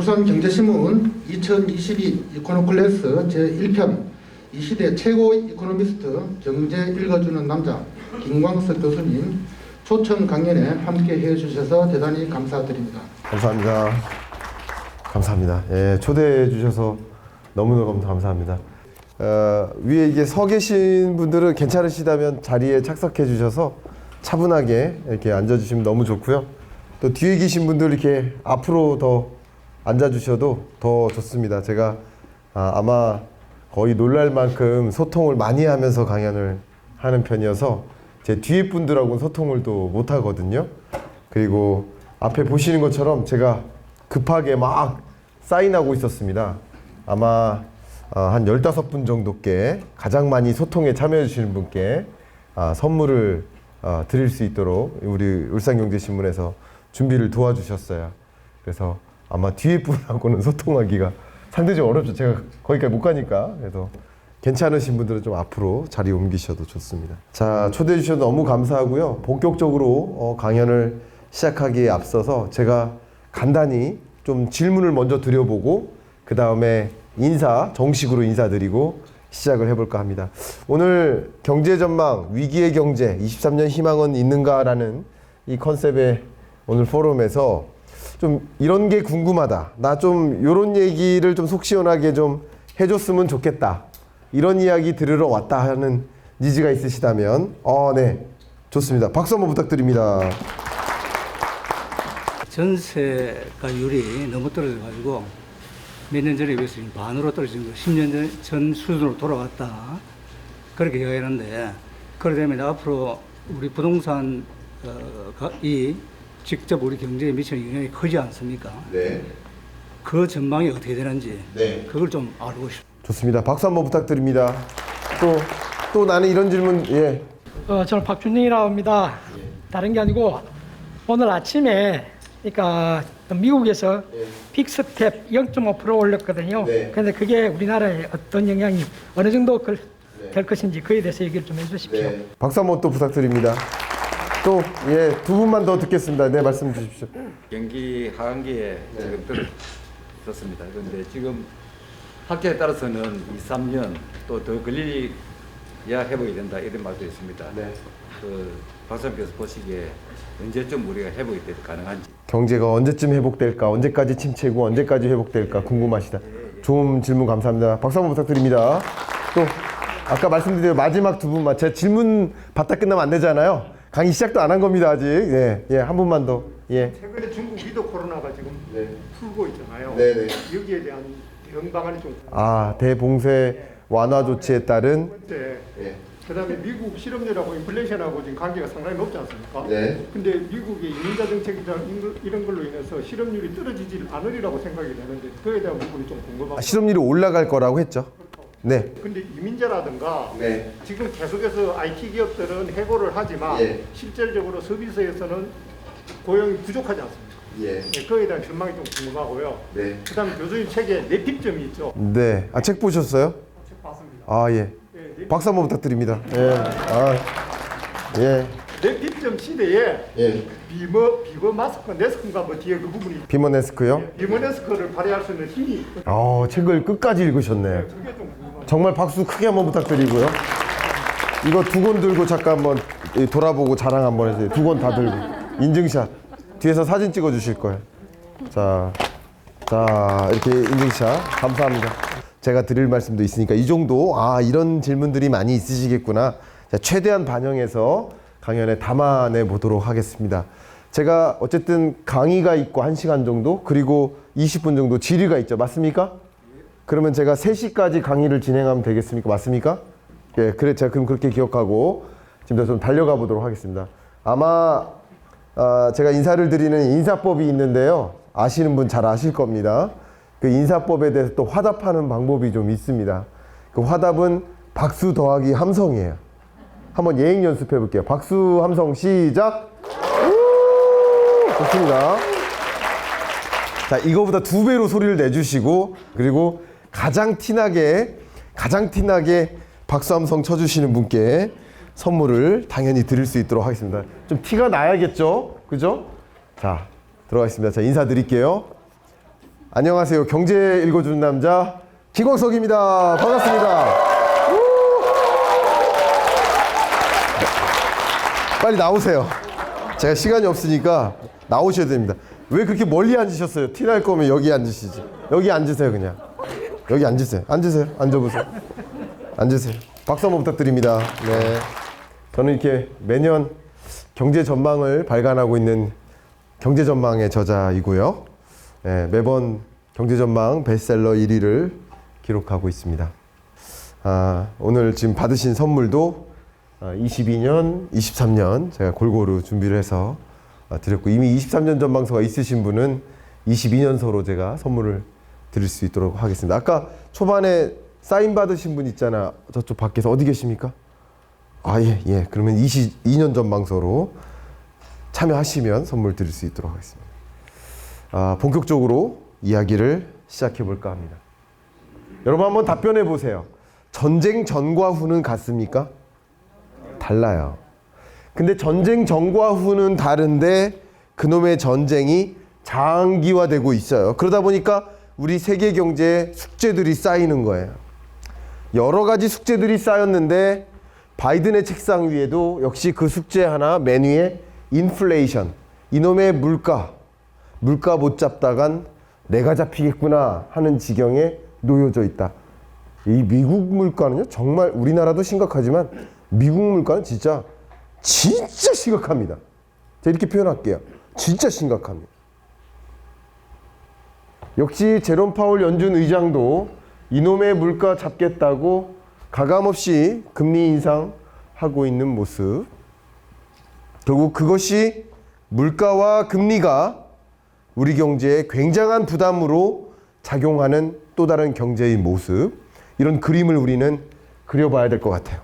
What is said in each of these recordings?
울산경제신문 2022 이코노클래스 제1편 이 시대 최고 이코노미스트 경제 읽어주는 남자 김광석 교수님 초청 강연에 함께 해주셔서 대단히 감사드립니다. 감사합니다. 감사합니다. 예, 초대해 주셔서 너무너무 감사합니다. 위에 이게 서 계신 분들은 괜찮으시다면 자리에 착석해 주셔서 차분하게 이렇게 앉아 주시면 너무 좋고요. 또 뒤에 계신 분들 이렇게 앞으로 더 앉아 주셔도 더 좋습니다. 제가 아마 거의 놀랄 만큼 소통을 많이 하면서 강연을 하는 편이어서 제 뒤에 분들하고는 소통을 또 못 하거든요. 그리고 앞에 보시는 것처럼 제가 급하게 막 사인하고 있었습니다. 아마 한 15분 정도께 가장 많이 소통에 참여해 주시는 분께 선물을 드릴 수 있도록 우리 울산경제신문에서 준비를 도와주셨어요. 그래서 아마 뒤에 분하고는 소통하기가 상대적으로 어렵죠. 제가 거기까지 못 가니까. 그래도 괜찮으신 분들은 좀 앞으로 자리 옮기셔도 좋습니다. 자, 초대해 주셔서 너무 감사하고요. 본격적으로 강연을 시작하기에 앞서서 제가 간단히 좀 질문을 먼저 드려보고 그 다음에 정식으로 인사드리고 시작을 해볼까 합니다. 오늘 경제전망, 위기의 경제, 23년 희망은 있는가라는 이 컨셉의 오늘 포럼에서 좀 이런 게 궁금하다. 나 좀 이런 얘기를 좀 속 시원하게 좀 해줬으면 좋겠다. 이런 이야기 들으러 왔다 하는 니즈가 있으시다면 네, 좋습니다. 박수 한번 부탁드립니다. 전세가율이 너무 떨어져가지고 몇 년 전에 비해서 반으로 떨어진 거 10년 전 수준으로 돌아왔다 그렇게 이야기하는데 그러려면 앞으로 우리 부동산 이 직접 우리 경제에 미치는 영향이 크지 않습니까? 네. 그 전망이 어떻게 되는지 네. 그걸 좀 알고 싶습니다. 좋습니다. 박수 한번 부탁드립니다. 또 나는 이런 질문, 예. 저는 박준영이라고 합니다. 다른 게 아니고 오늘 아침에 그러니까 미국에서 빅스텝 0.5% 올렸거든요. 네. 그런데 그게 우리나라에 어떤 영향이 어느 정도 될 것인지 그에 대해서 얘기를 좀 해주십시오. 네. 박수 한번 또 부탁드립니다. 또, 예, 두 분만 더 듣겠습니다. 네, 말씀 주십시오. 경기 하반기에 지금 들었습니다. 그런데 지금 학계에 따라서는 2, 3년 또 더 걸려야 회복이 된다 이런 말도 있습니다. 네. 박사님께서 보시기에 언제쯤 우리가 회복이 가능한지. 경제가 언제쯤 회복될까? 언제까지 침체고 언제까지 회복될까? 궁금하시다. 좋은 질문 감사합니다. 박수 한번 부탁드립니다. 또 아까 말씀드린 마지막 두 분만 제 질문 받다 끝나면 안 되잖아요. 강의 시작도 안 한 겁니다 아직. 예, 한 분만 더. 예. 최근에 중국 위드 코로나가 지금 풀고 있잖아요. 네네. 여기에 대한 대응 방안이 좀. 대봉쇄 완화 조치에 따른. 그다음에 미국 실업률하고 인플레이션하고 지금 관계가 상당히 높지 않습니까? 네. 근데 미국의 이민자 정책이나 이런 걸로 인해서 실업률이 떨어지질 않으리라고 생각이 되는데 그에 대한 부분이 좀 궁금합니다. 실업률이 올라갈 거라고 했죠. 네. 근데 이민자라든가 지금 계속해서 IT 기업들은 해고를 하지만 실질적으로 서비스에서는 고용이 부족하지 않습니까? 그에 대한 전망이 좀 궁금하고요. 그다음에 교수님 책에 내핍점이 있죠. 네. 책 보셨어요? 책 봤습니다. 예. 박수 한번 부탁드립니다. 예. 내핍점 시대에 비머 마스크 네스크인가 뭐 뒤에 그 부분이 비머네스크요? 비머네스크를 발휘할 수 있는 힘이 책을 끝까지 읽으셨네. 그게 좀 궁금합니다. 정말 박수 크게 한번 부탁드리고요. 이거 두 권 들고 잠깐 한번 돌아보고 자랑 한번 해주세요. 두 권 다 들고 인증샷 뒤에서 사진 찍어 주실 거예요. 자 이렇게 인증샷 감사합니다. 제가 드릴 말씀도 있으니까 이 정도 이런 질문들이 많이 있으시겠구나. 최대한 반영해서 강연에 담아내 보도록 하겠습니다. 제가 어쨌든 강의가 있고 1시간 정도 그리고 20분 정도 질의가 있죠. 맞습니까? 그러면 제가 3시까지 강의를 진행하면 되겠습니까? 맞습니까? 예, 그래 제가 그럼 그렇게 기억하고 지금 좀 달려가 보도록 하겠습니다. 아마 제가 인사를 드리는 인사법이 있는데요. 아시는 분 잘 아실 겁니다. 그 인사법에 대해서 또 화답하는 방법이 좀 있습니다. 그 화답은 박수 더하기 함성이에요. 한번 예행 연습해 볼게요. 박수 함성 시작. 좋습니다. 자, 이거보다 2배로 소리를 내주시고 그리고 가장 티나게 박수 함성 쳐주시는 분께 선물을 당연히 드릴 수 있도록 하겠습니다. 좀 티가 나야겠죠? 그죠? 자, 들어가겠습니다. 자, 인사드릴게요. 안녕하세요. 경제 읽어주는 남자 김광석입니다. 반갑습니다. 우! 빨리 나오세요. 제가 시간이 없으니까 나오셔야 됩니다. 왜 그렇게 멀리 앉으셨어요? 티 날 거면 여기 앉으시지. 여기 앉으세요, 그냥. 여기 앉으세요. 앉으세요. 앉아보세요. 앉으세요. 박수 한번 부탁드립니다. 네. 저는 이렇게 매년 경제 전망을 발간하고 있는 경제 전망의 저자이고요. 네, 매번 경제 전망 베스트셀러 1위를 기록하고 있습니다. 오늘 지금 받으신 선물도 22년, 23년 제가 골고루 준비를 해서 드렸고, 이미 23년 전망서가 있으신 분은 22년서로 제가 선물을 드릴 수 있도록 하겠습니다. 아까 초반에 사인 받으신 분 있잖아. 저쪽 밖에서 어디 계십니까? 예. 그러면 22년 전망서로 참여하시면 선물 드릴 수 있도록 하겠습니다. 본격적으로 이야기를 시작해 볼까 합니다. 여러분 한번 답변해 보세요. 전쟁 전과 후는 같습니까? 달라요. 근데 전쟁 전과 후는 다른데 그놈의 전쟁이 장기화되고 있어요. 그러다 보니까 우리 세계 경제에 숙제들이 쌓이는 거예요. 여러 가지 숙제들이 쌓였는데 바이든의 책상 위에도 역시 그 숙제 하나 맨 위에 인플레이션, 이놈의 물가 못 잡다간 내가 잡히겠구나 하는 지경에 놓여져 있다. 이 미국 물가는요, 정말 우리나라도 심각하지만 미국 물가는 진짜 심각합니다. 제가 이렇게 표현할게요. 진짜 심각합니다. 역시 제롬 파월 연준 의장도 이놈의 물가 잡겠다고 가감없이 금리 인상하고 있는 모습. 결국 그것이 물가와 금리가 우리 경제에 굉장한 부담으로 작용하는 또 다른 경제의 모습. 이런 그림을 우리는 그려봐야 될 것 같아요.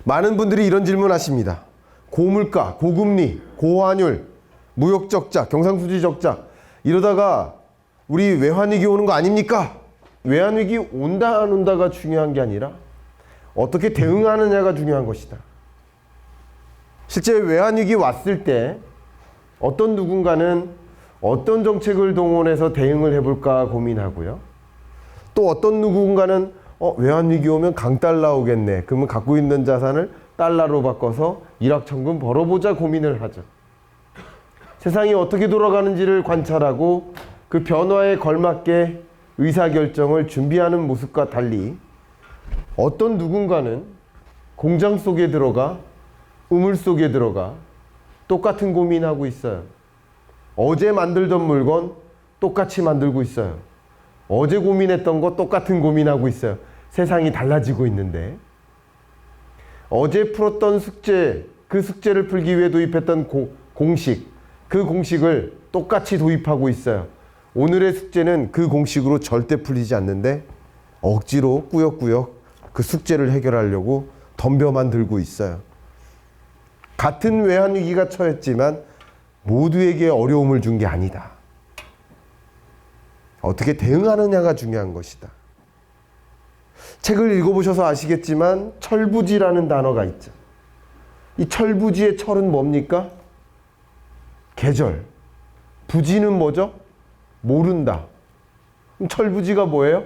많은 분들이 이런 질문 하십니다. 고물가, 고금리, 고환율, 무역적자, 경상수지 적자, 이러다가 우리 외환위기 오는 거 아닙니까? 외환위기 온다 안 온다가 중요한 게 아니라 어떻게 대응하느냐가 중요한 것이다. 실제 외환위기 왔을 때 어떤 누군가는 어떤 정책을 동원해서 대응을 해볼까 고민하고요. 또 어떤 누군가는 외환위기 오면 강달러 오겠네. 그러면 갖고 있는 자산을 달러로 바꿔서 일확천금 벌어보자 고민을 하죠. 세상이 어떻게 돌아가는지를 관찰하고 그 변화에 걸맞게 의사결정을 준비하는 모습과 달리 어떤 누군가는 공장 속에 들어가 우물 속에 들어가 똑같은 고민하고 있어요. 어제 만들던 물건 똑같이 만들고 있어요. 어제 고민했던 거 똑같은 고민하고 있어요. 세상이 달라지고 있는데 어제 풀었던 숙제, 그 숙제를 풀기 위해 도입했던 공식, 그 공식을 똑같이 도입하고 있어요. 오늘의 숙제는 그 공식으로 절대 풀리지 않는데 억지로 꾸역꾸역 그 숙제를 해결하려고 덤벼만 들고 있어요. 같은 외환위기가 처했지만 모두에게 어려움을 준 게 아니다. 어떻게 대응하느냐가 중요한 것이다. 책을 읽어보셔서 아시겠지만 철부지라는 단어가 있죠. 이 철부지의 철은 뭡니까? 계절. 부지는 뭐죠? 모른다. 그럼 철부지가 뭐예요?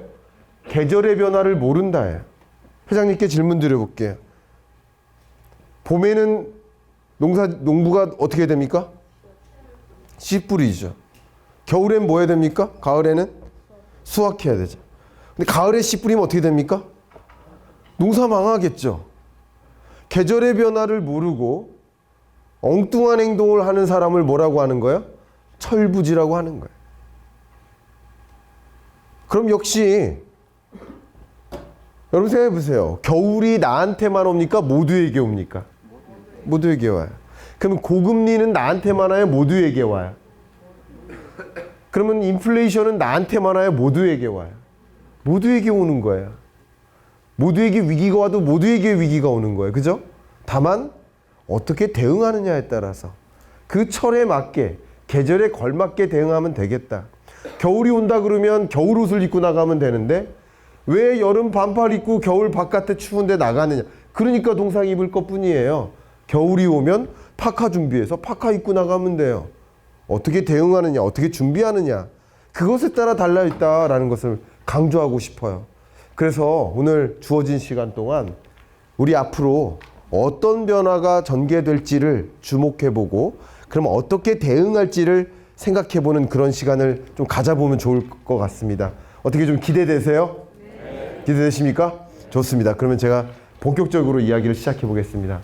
계절의 변화를 모른다예요. 회장님께 질문 드려볼게요. 봄에는 농부가 어떻게 됩니까? 씨 뿌리죠. 겨울엔 뭐 해야 됩니까? 가을에는 수확해야 되죠. 근데 가을에 씨 뿌리면 어떻게 됩니까? 농사 망하겠죠. 계절의 변화를 모르고 엉뚱한 행동을 하는 사람을 뭐라고 하는 거예요? 철부지라고 하는 거예요. 그럼 역시 여러분 생각해 보세요. 겨울이 나한테만 옵니까? 모두에게 옵니까? 모두에게 와요. 그러면 고금리는 나한테만 와요? 모두에게 와요? 그러면 인플레이션은 나한테만 와요? 모두에게 와요? 모두에게 오는 거예요. 모두에게 위기가 와도 모두에게 위기가 오는 거예요. 그죠? 다만 어떻게 대응하느냐에 따라서 그 철에 맞게 계절에 걸맞게 대응하면 되겠다. 겨울이 온다 그러면 겨울 옷을 입고 나가면 되는데 왜 여름 반팔 입고 겨울 바깥에 추운데 나가느냐. 그러니까 동상 입을 것뿐이에요. 겨울이 오면 파카 준비해서 파카 입고 나가면 돼요. 어떻게 대응하느냐, 어떻게 준비하느냐. 그것에 따라 달라있다라는 것을 강조하고 싶어요. 그래서 오늘 주어진 시간 동안 우리 앞으로 어떤 변화가 전개될지를 주목해보고 그럼 어떻게 대응할지를 생각해보는 그런 시간을 좀 가져보면 좋을 것 같습니다. 어떻게 좀 기대되세요? 네. 기대되십니까? 좋습니다. 그러면 제가 본격적으로 이야기를 시작해 보겠습니다.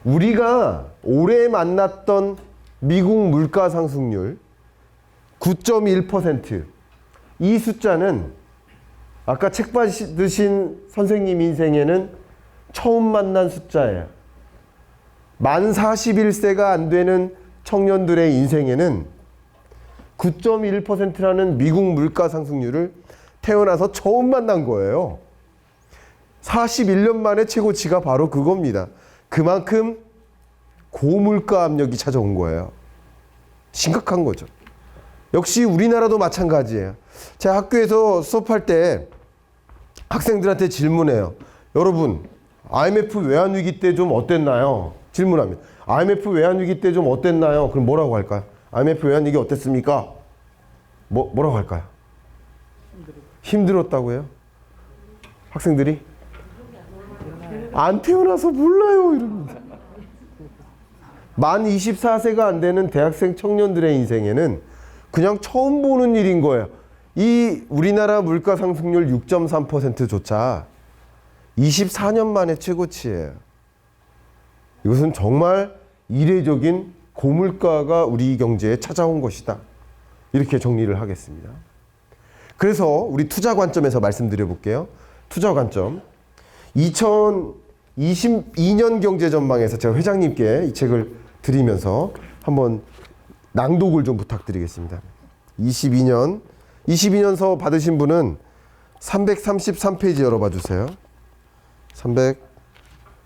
우리가 올해 만났던 미국 물가 상승률 9.1%. 이 숫자는 아까 책 받으신 선생님 인생에는 처음 만난 숫자예요. 만 41세가 안 되는 청년들의 인생에는 9.1%라는 미국 물가 상승률을 태어나서 처음 만난 거예요. 41년 만에 최고치가 바로 그겁니다. 그만큼 고물가 압력이 찾아온 거예요. 심각한 거죠. 역시 우리나라도 마찬가지예요. 제가 학교에서 수업할 때 학생들한테 질문해요. 여러분, IMF 외환위기 때 좀 어땠나요? 질문합니다. IMF 외환위기 때 좀 어땠나요? 그럼 뭐라고 할까요? IMF 외환위기 어땠습니까? 뭐라고 할까요? 힘들었다고요? 학생들이? 안 태어나서 몰라요 이럽니다. 만 24세가 안 되는 대학생 청년들의 인생에는 그냥 처음 보는 일인 거예요. 이 우리나라 물가 상승률 6.3%조차 24년 만에 최고치예요. 이것은 정말 이례적인 고물가가 우리 경제에 찾아온 것이다. 이렇게 정리를 하겠습니다. 그래서 우리 투자 관점에서 말씀드려 볼게요. 투자 관점. 2022년 경제 전망에서 제가 회장님께 이 책을 드리면서 한번 낭독을 좀 부탁드리겠습니다. 22년서 받으신 분은 333페이지 열어봐 주세요.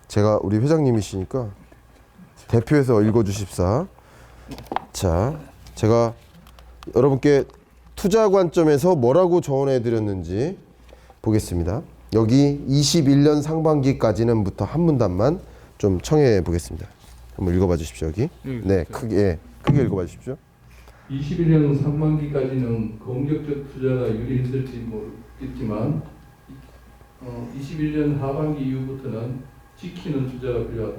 제가 우리 회장님이시니까 대표해서 읽어주십사. 자, 제가 여러분께 투자 관점에서 뭐라고 조언해 드렸는지 보겠습니다. 여기 21년 상반기까지는부터 한 문단만 좀 청해 보겠습니다. 한번 읽어봐 주십시오. 여기. 네, 크게 읽어봐 주십시오. 21년 상반기까지는 공격적 투자가 유리 힘들지 모르겠지만 21년 하반기 이후부터는 지키는 투자가 필요하다.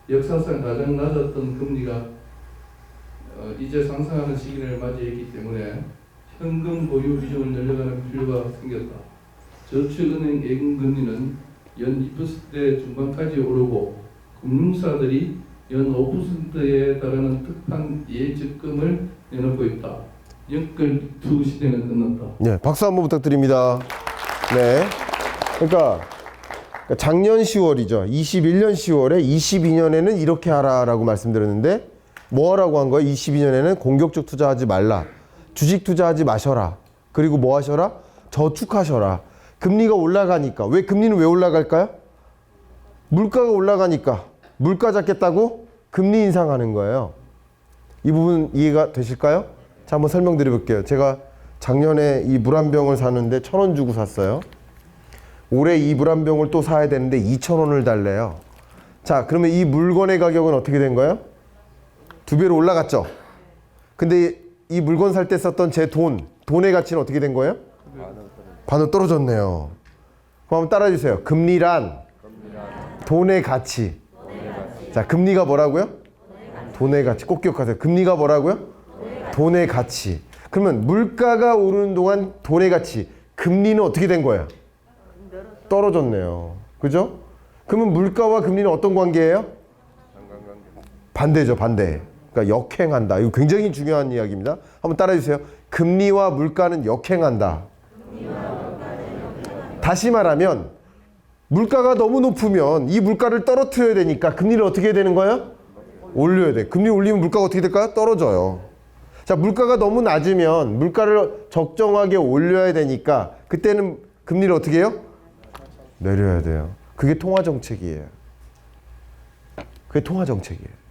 역사상 가장 낮았던 금리가 이제 상승하는 시기를 맞이했기 때문에 현금 보유 비중을 늘려가는 필요가 생겼다. 저축은행 예금금리는 연 2% 중반까지 오르고 금융사들이 연 5%에 달하는 특판 예적금을 내놓고 있다. 연끌2 시대는 끝났다. 네, 박수 한번 부탁드립니다. 네, 그러니까 작년 10월이죠. 21년 10월에 22년에는 이렇게 하라라고 말씀드렸는데 뭐 하라고 한 거예요? 22년에는 공격적 투자하지 말라. 주식 투자하지 마셔라. 그리고 뭐 하셔라? 저축하셔라. 금리가 올라가니까. 왜 금리는 왜 올라갈까요? 물가가 올라가니까. 물가 잡겠다고 금리 인상하는 거예요. 이 부분 이해가 되실까요? 자, 한번 설명드려 볼게요. 제가 작년에 이 물 한 병을 사는데 1,000원 주고 샀어요. 올해 이 물 한 병을 또 사야 되는데 2,000원을 달래요. 자, 그러면 이 물건의 가격은 어떻게 된 거예요? 2배로 올라갔죠? 근데 이 물건 살 때 썼던 제 돈의 가치는 어떻게 된 거예요? 반으로 떨어졌네요. 그럼 한번 따라해주세요. 금리란 돈의 가치. 자, 금리가 뭐라고요? 돈의 가치. 꼭 기억하세요. 금리가 뭐라고요? 돈의 가치. 그러면 물가가 오르는 동안 돈의 가치. 금리는 어떻게 된 거예요? 떨어졌네요. 그죠? 그러면 물가와 금리는 어떤 관계예요? 반대죠, 반대. 그러니까 역행한다. 이거 굉장히 중요한 이야기입니다. 한번 따라해주세요. 금리와 물가는 역행한다. 다시 말하면 물가가 너무 높으면 이 물가를 떨어뜨려야 되니까 금리를 어떻게 해야 되는 거예요? 올려야 돼. 금리 올리면 물가가 어떻게 될까요? 떨어져요. 자, 물가가 너무 낮으면 물가를 적정하게 올려야 되니까 그때는 금리를 어떻게 해요? 내려야 돼요. 그게 통화정책이에요. 그게 통화정책이에요.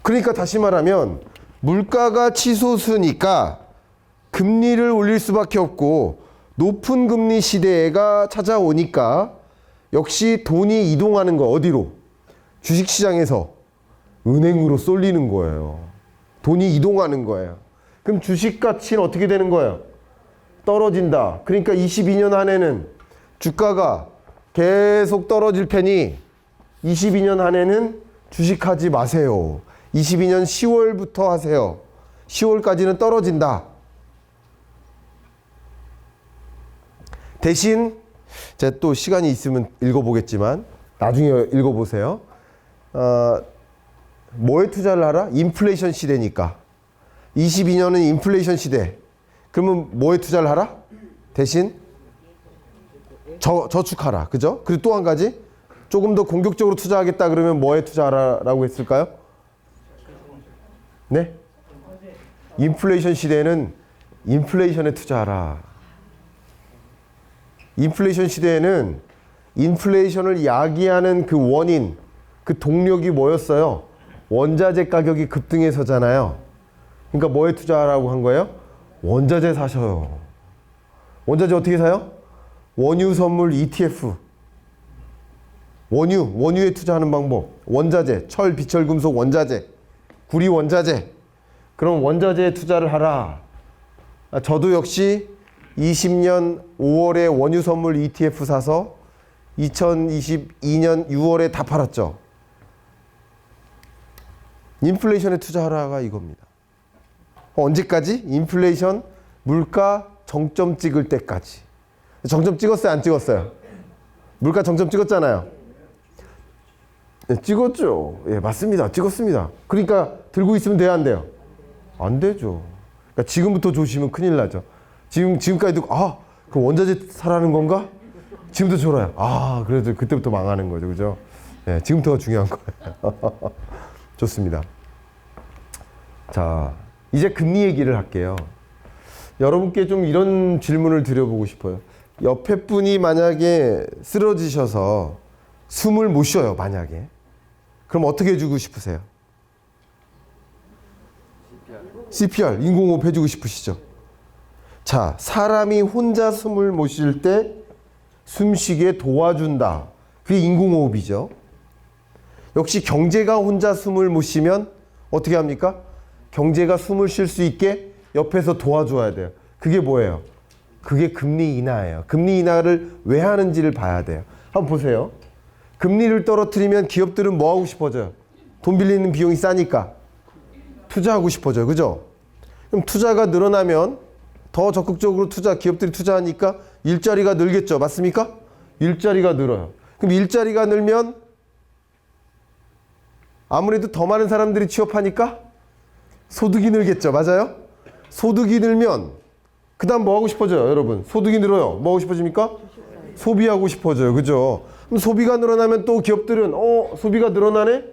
그러니까 다시 말하면 물가가 치솟으니까 금리를 올릴 수밖에 없고 높은 금리 시대가 찾아오니까 역시 돈이 이동하는 거 어디로? 주식시장에서 은행으로 쏠리는 거예요. 돈이 이동하는 거예요. 그럼 주식 가치는 어떻게 되는 거예요? 떨어진다. 그러니까 22년 한해는 주가가 계속 떨어질 테니 22년 한해는 주식하지 마세요. 22년 10월부터 하세요. 10월까지는 떨어진다. 대신 제가 또 시간이 있으면 읽어보겠지만 나중에 읽어보세요. 뭐에 투자를 하라? 인플레이션 시대니까. 22년은 인플레이션 시대. 그러면 뭐에 투자를 하라? 대신 저축하라. 그죠? 그리고 또 한 가지 조금 더 공격적으로 투자하겠다 그러면 뭐에 투자하라고 했을까요? 네? 인플레이션 시대에는 인플레이션에 투자하라. 인플레이션 시대에는 인플레이션을 야기하는 그 원인, 그 동력이 뭐였어요? 원자재 가격이 급등해서잖아요. 그러니까 뭐에 투자하라고 한 거예요? 원자재 사셔요. 원자재 어떻게 사요? 원유 선물 ETF. 원유에 투자하는 방법. 원자재, 철, 비철, 금속 원자재, 구리 원자재. 그럼 원자재에 투자를 하라. 저도 역시 20년 5월에 원유 선물 ETF 사서 2022년 6월에 다 팔았죠. 인플레이션에 투자하라가 이겁니다. 언제까지? 인플레이션 물가 정점 찍을 때까지. 정점 찍었어요? 안 찍었어요? 물가 정점 찍었잖아요. 네, 찍었죠. 예, 맞습니다. 찍었습니다. 그러니까 들고 있으면 돼요? 안 돼요? 안 되죠. 그러니까 지금부터 조심하면 큰일 나죠. 지금까지 듣고 그 원자재 사라는 건가? 지금부터 졸아요. 그래도 그때부터 망하는 거죠. 그죠? 예, 지금부터가 중요한 거예요. 좋습니다. 자, 이제 금리 얘기를 할게요. 여러분께 좀 이런 질문을 드려보고 싶어요. 옆에 분이 만약에 쓰러지셔서 숨을 못 쉬어요, 만약에. 그럼 어떻게 해주고 싶으세요? CPR, 인공호흡 해주고 싶으시죠? 자, 사람이 혼자 숨을 못 쉴 때 숨쉬게 도와준다. 그게 인공호흡이죠. 역시 경제가 혼자 숨을 못 쉬면 어떻게 합니까? 경제가 숨을 쉴 수 있게 옆에서 도와줘야 돼요. 그게 뭐예요? 그게 금리 인하예요. 금리 인하를 왜 하는지를 봐야 돼요. 한번 보세요. 금리를 떨어뜨리면 기업들은 뭐 하고 싶어져요? 돈 빌리는 비용이 싸니까 투자하고 싶어져요. 그죠? 그럼 투자가 늘어나면 더 적극적으로 기업들이 투자하니까 일자리가 늘겠죠. 맞습니까? 일자리가 늘어요. 그럼 일자리가 늘면 아무래도 더 많은 사람들이 취업하니까 소득이 늘겠죠. 맞아요? 소득이 늘면 그 다음 뭐 하고 싶어져요, 여러분? 소득이 늘어요. 뭐 하고 싶어집니까? 소비하고 싶어져요. 그죠? 그럼 소비가 늘어나면 또 기업들은 소비가 늘어나네?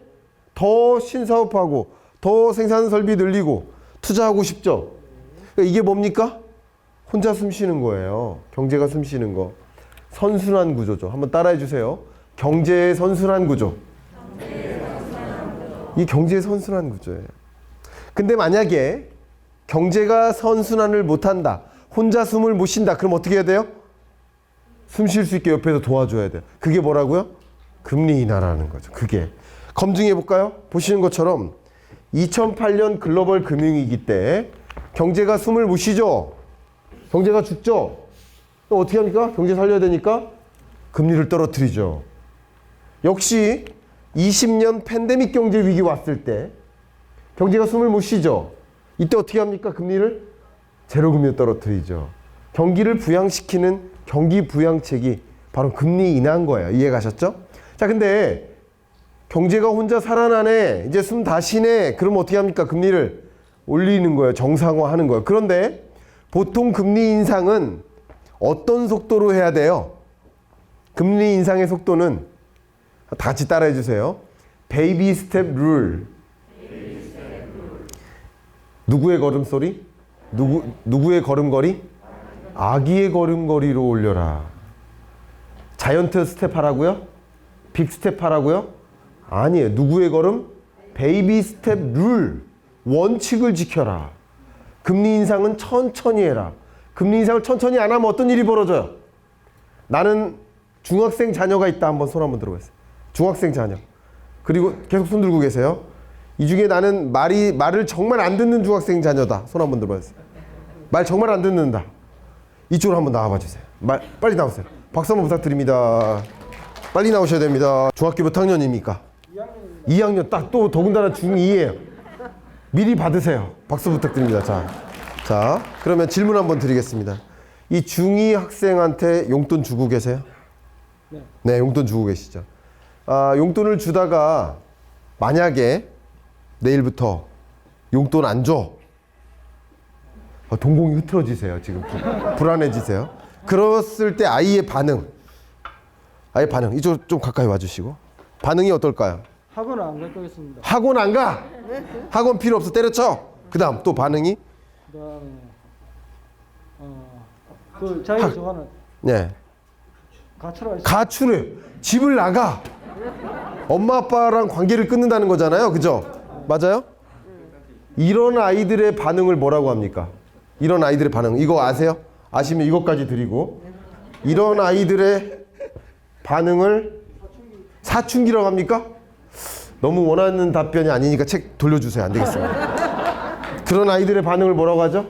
더 신사업하고 더 생산 설비 늘리고 투자하고 싶죠. 그러니까 이게 뭡니까? 혼자 숨 쉬는 거예요. 경제가 숨 쉬는 거. 선순환 구조죠. 한번 따라해 주세요. 경제의 선순환 구조. 이 경제의 선순환 구조예요. 근데 만약에 경제가 선순환을 못한다. 혼자 숨을 못 쉰다. 그럼 어떻게 해야 돼요? 숨 쉴 수 있게 옆에서 도와줘야 돼요. 그게 뭐라고요? 금리 인하라는 거죠. 그게. 검증해 볼까요? 보시는 것처럼 2008년 글로벌 금융위기 때 경제가 숨을 못 쉬죠. 경제가 죽죠. 그럼 어떻게 합니까? 경제 살려야 되니까 금리를 떨어뜨리죠. 역시 20년 팬데믹 경제 위기 왔을 때 경제가 숨을 못 쉬죠. 이때 어떻게 합니까? 금리를 제로금리로 떨어뜨리죠. 경기를 부양시키는 경기 부양책이 바로 금리 인하인 거예요. 이해 가셨죠? 자, 근데 경제가 혼자 살아나네. 이제 숨 다 쉬네. 그럼 어떻게 합니까? 금리를 올리는 거예요. 정상화하는 거예요. 그런데 보통 금리 인상은 어떤 속도로 해야 돼요? 금리 인상의 속도는 다 같이 따라해 주세요. 베이비 스텝 룰. 누구의 걸음소리? 누구의 걸음걸이? 아기의 걸음걸이로 올려라. 자이언트 스텝 하라고요? 빅 스텝 하라고요? 아니에요. 누구의 걸음? 베이비 스텝 룰. 원칙을 지켜라. 금리 인상은 천천히 해라. 금리 인상을 천천히 안 하면 어떤 일이 벌어져요? 나는 중학생 자녀가 있다. 한번 손 한번 들어보세요. 중학생 자녀. 그리고 계속 손 들고 계세요. 이 중에 나는 말을 정말 안 듣는 중학생 자녀다. 손 한번 들어보세요. 말 정말 안 듣는다. 이쪽으로 한번 나와봐 주세요. 빨리 나오세요. 박수 한번 부탁드립니다. 빨리 나오셔야 됩니다. 중학교 몇 학년입니까? 2학년. 딱 또 더군다나 중2예요. 미리 받으세요. 박수 부탁드립니다. 자, 그러면 질문 한번 드리겠습니다. 이 중2 학생한테 용돈 주고 계세요? 네, 용돈 주고 계시죠. 용돈을 주다가 만약에 내일부터 용돈 안 줘. 동공이 흐트러지세요. 지금 불안해지세요. 그랬을 때 아이의 반응. 이쪽 좀 가까이 와주시고. 반응이 어떨까요? 학원 안 갈 거겠습니다. 학원 안 가? 학원 필요 없어. 때려쳐. 그 다음 또 반응이? 그다음에 그 자기가 좋아하는 네. 가출할 수 가출해. 집을 나가. 엄마 아빠랑 관계를 끊는다는 거잖아요. 그죠? 맞아요? 이런 아이들의 반응을 뭐라고 합니까? 이런 아이들의 반응. 이거 아세요? 아시면 이것까지 드리고. 이런 아이들의 반응을 사춘기라고 합니까? 너무 원하는 답변이 아니니까 책 돌려주세요. 안 되겠습니다. 그런 아이들의 반응을 뭐라고 하죠?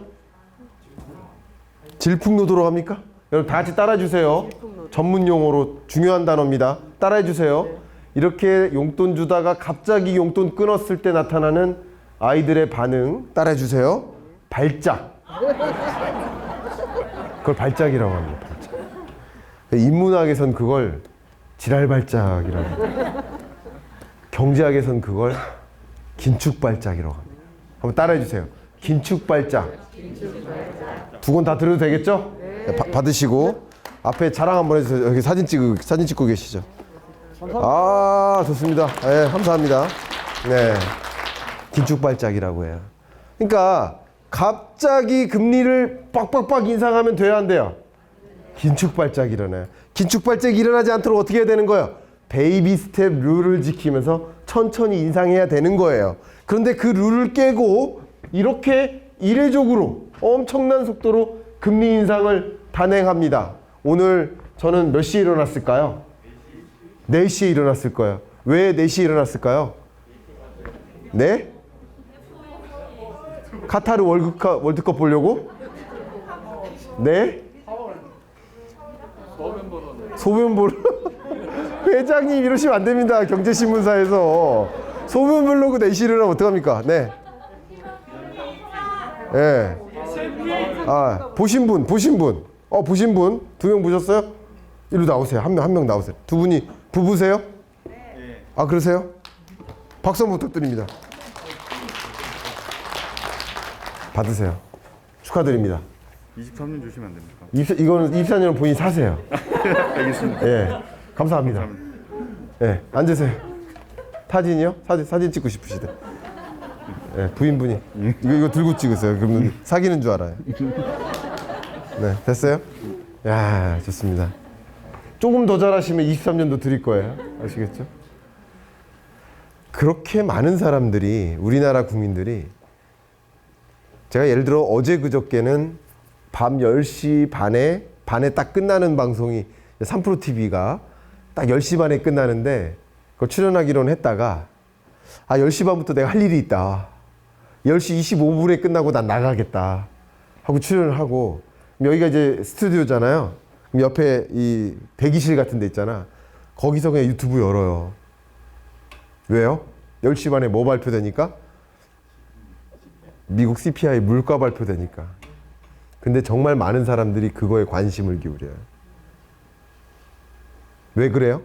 질풍노도로 합니까? 여러분 다 같이 따라해주세요. 전문 용어로 중요한 단어입니다. 따라해주세요. 이렇게 용돈 주다가 갑자기 용돈 끊었을 때 나타나는 아이들의 반응 따라해주세요. 발작. 그걸 발작이라고 합니다. 발작. 인문학에선 그걸 지랄발작이라고 합니다. 경제학에선 그걸 긴축발작이라고 합니다. 한번 따라해주세요. 긴축발작. 두 권 다 들어도 되겠죠? 네, 받으시고 앞에 자랑 한번 해주세요. 여기 사진 찍고 계시죠? 좋습니다. 네, 감사합니다. 네, 긴축발작이라고 해요. 그러니까 갑자기 금리를 빡빡빡 인상하면 돼야 안 돼요? 긴축발작이 일어나요. 긴축발작이 일어나지 않도록 어떻게 해야 되는 거예요? 베이비 스텝 룰을 지키면서 천천히 인상해야 되는 거예요. 그런데 그 룰을 깨고 이렇게 이례적으로 엄청난 속도로 금리 인상을 단행합니다. 오늘 저는 몇 시에 일어났을까요? 4시에 일어났을 거예요. 왜 4시에 일어났을까요? 네? 카타르 월드컵 보려고? 네? 소변 보러? 회장님 이러시면 안 됩니다. 경제신문사에서. 소변 보려고 4시에 일어나면 어떡합니까? 네. 네. 보신 분. 보신 분. 2명 보셨어요? 이리로 나오세요. 한 명 나오세요. 두 분이 부부세요? 네. 그러세요? 박수 한번 부탁드립니다. 받으세요. 축하드립니다. 23년 주시면 안 됩니까? 이거는 24년은 본인이 사세요. 알겠습니다. 예. 감사합니다. 예. 앉으세요. 사진이요? 사진 찍고 싶으시대. 예, 부인분이. 이거 들고 찍으세요. 그러면 사귀는 줄 알아요. 네, 됐어요? 야, 좋습니다. 조금 더 잘하시면 23년도 드릴 거예요. 아시겠죠? 그렇게 많은 사람들이, 우리나라 국민들이, 제가 예를 들어 어제 그저께는 밤 10시 반에 딱 끝나는 방송이 3프로TV가 딱 10시 반에 끝나는데 그거 출연하기로는 했다가 10시 반부터 내가 할 일이 있다. 10시 25분에 끝나고 난 나가겠다 하고 출연을 하고, 여기가 이제 스튜디오잖아요. 그럼 옆에 이 대기실 같은 데 있잖아. 거기서 그냥 유튜브 열어요. 왜요? 10시 반에 뭐 발표되니까? 미국 CPI 물가 발표되니까. 근데 정말 많은 사람들이 그거에 관심을 기울여요. 왜 그래요?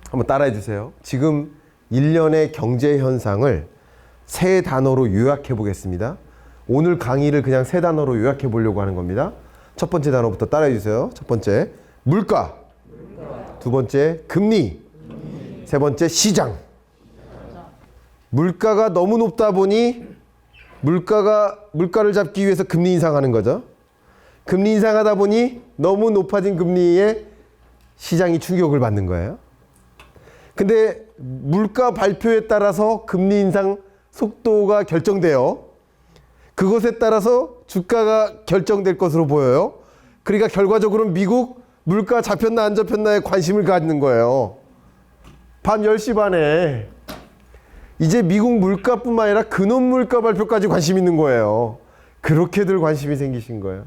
한번 따라해 주세요. 지금 1년의 경제 현상을 3단어로 요약해 보겠습니다. 오늘 강의를 그냥 3단어로 요약해 보려고 하는 겁니다. 첫 번째 단어부터 따라해 주세요. 첫 번째, 물가. 두 번째, 금리. 세 번째, 시장. 물가가 너무 높다 보니 물가를 잡기 위해서 금리 인상하는 거죠. 금리 인상하다 보니 너무 높아진 금리에 시장이 충격을 받는 거예요. 근데 물가 발표에 따라서 금리 인상 속도가 결정돼요. 그것에 따라서 주가가 결정될 것으로 보여요. 그러니까 결과적으로는 미국 물가 잡혔나 안 잡혔나에 관심을 갖는 거예요. 밤 10시 반에 이제 미국 물가뿐만 아니라 근원 물가 발표까지 관심 있는 거예요. 그렇게들 관심이 생기신 거예요.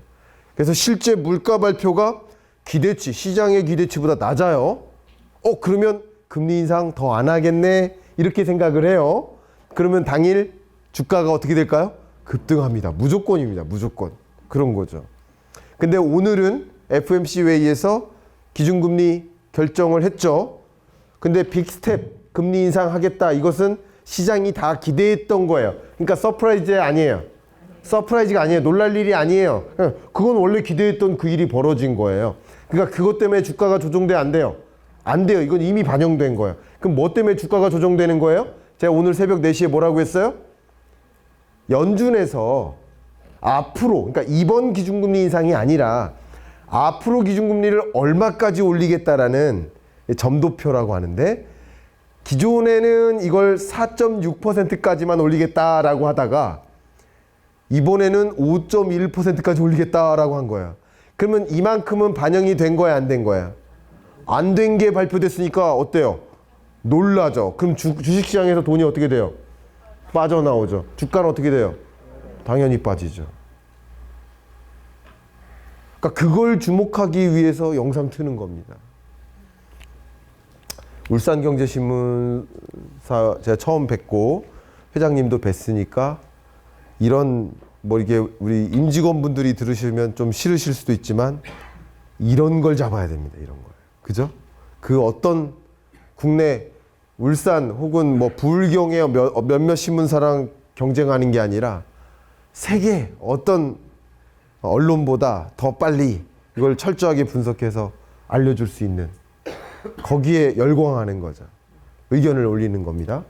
그래서 실제 물가 발표가 기대치, 시장의 기대치보다 낮아요. 그러면 금리 인상 더 안 하겠네? 이렇게 생각을 해요. 그러면 당일 주가가 어떻게 될까요? 급등합니다. 무조건입니다. 무조건. 그런 거죠. 근데 오늘은 FOMC 회의에서 기준금리 결정을 했죠. 근데 빅스텝 금리 인상하겠다. 이것은 시장이 다 기대했던 거예요. 그러니까 서프라이즈 아니에요. 서프라이즈가 아니에요. 놀랄 일이 아니에요. 그건 원래 기대했던 그 일이 벌어진 거예요. 그러니까 그것 때문에 주가가 조정돼 안 돼요? 안 돼요. 이건 이미 반영된 거예요. 그럼 뭐 때문에 주가가 조정되는 거예요? 제가 오늘 새벽 4시에 뭐라고 했어요? 연준에서 앞으로, 그러니까 이번 기준금리 인상이 아니라 앞으로 기준금리를 얼마까지 올리겠다라는 점도표라고 하는데, 기존에는 이걸 4.6%까지만 올리겠다라고 하다가 이번에는 5.1%까지 올리겠다라고 한 거야. 그러면 이만큼은 반영이 된 거야, 안 된 거야? 안 된 게 발표됐으니까 어때요? 놀라죠. 그럼 주식시장에서 돈이 어떻게 돼요? 빠져나오죠. 주가는 어떻게 돼요? 당연히 빠지죠. 그러니까 그걸 주목하기 위해서 영상 트는 겁니다. 울산경제신문사 제가 처음 뵙고 회장님도 뵀으니까 이런 이게 우리 임직원분들이 들으시면 좀 싫으실 수도 있지만 이런 걸 잡아야 됩니다. 이런 걸. 그죠? 그 어떤 국내 울산 혹은 부울경의 몇몇 신문사랑 경쟁하는 게 아니라 세계 어떤 언론보다 더 빨리 이걸 철저하게 분석해서 알려줄 수 있는, 거기에 열광하는 거죠. 의견을 올리는 겁니다.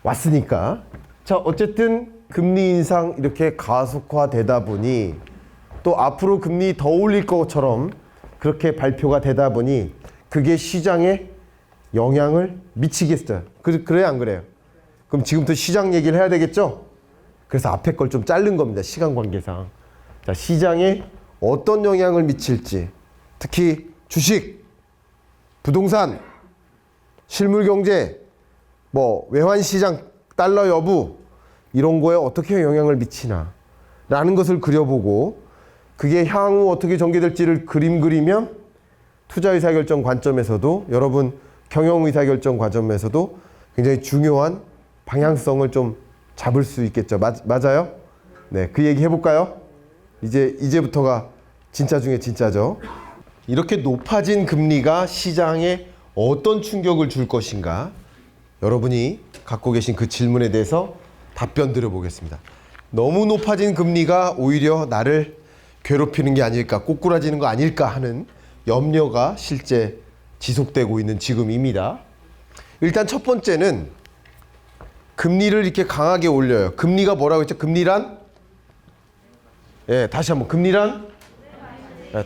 왔으니까. 자, 어쨌든 금리 인상 이렇게 가속화되다 보니, 또 앞으로 금리 더 올릴 것처럼 그렇게 발표가 되다 보니 그게 시장에 영향을 미치겠어요. 그래요, 안 그래요? 그럼 지금부터 시장 얘기를 해야 되겠죠? 그래서 앞에 걸 좀 자른 겁니다. 시간 관계상. 자, 시장에 어떤 영향을 미칠지, 특히 주식, 부동산, 실물경제, 외환시장, 달러 여부, 이런 거에 어떻게 영향을 미치나 라는 것을 그려보고, 그게 향후 어떻게 전개될지를 그림 그리면 투자의사결정 관점에서도, 여러분 경영의사결정 관점에서도 굉장히 중요한 방향성을 좀 잡을 수 있겠죠. 맞아요? 네, 그 얘기 해볼까요? 이제부터가 진짜 중에 진짜죠. 이렇게 높아진 금리가 시장에 어떤 충격을 줄 것인가, 여러분이 갖고 계신 그 질문에 대해서 답변 드려보겠습니다. 너무 높아진 금리가 오히려 나를 괴롭히는 게 아닐까, 꼬꾸라지는 거 아닐까 하는 염려가 실제 지속되고 있는 지금입니다. 일단 첫 번째는 금리를 이렇게 강하게 올려요. 금리가 뭐라고 했죠? 금리란? 다시 한번. 금리란?